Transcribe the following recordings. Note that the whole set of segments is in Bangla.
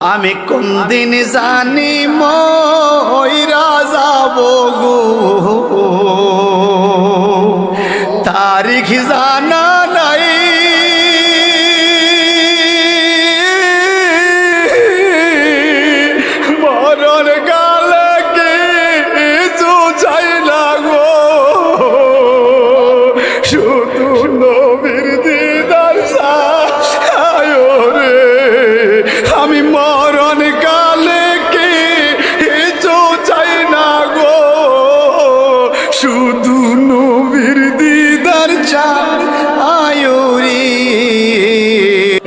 আমি কোন দিন জানি মইরা যাব গো, তারিখ জানা নাই। মরণ কালে কিছু চাই না গো, শুধু নবীর দিদার চাই রে। আমি মরণ কালে কিছু চাই না গো, শুধু নবীর দিদার চাই রে।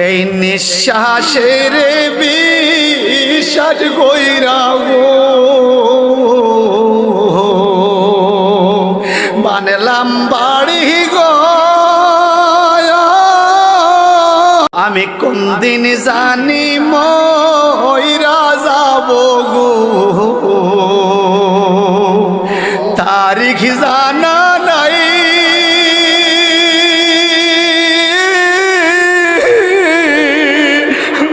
এই নিঃশ্বাসের বিশ্বাস কইরা গো বানলাম বাড়ি গো। আমি কোন দিন জানি মইরা যাব গো, তারিখ জানা নাই।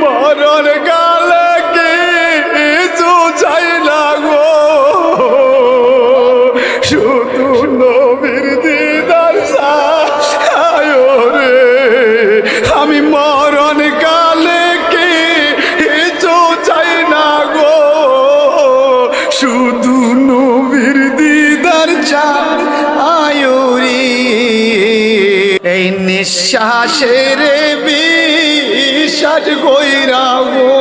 মরণ কালে কিছু চাই না গো, শুধু নবীর দিদার চাই রে। আমি মরণ কালে কিছু চাই না গো, শুধু নবীর দিদার চাই রে। এই নিঃশ্বাসের বিশ্বাস কইরা গো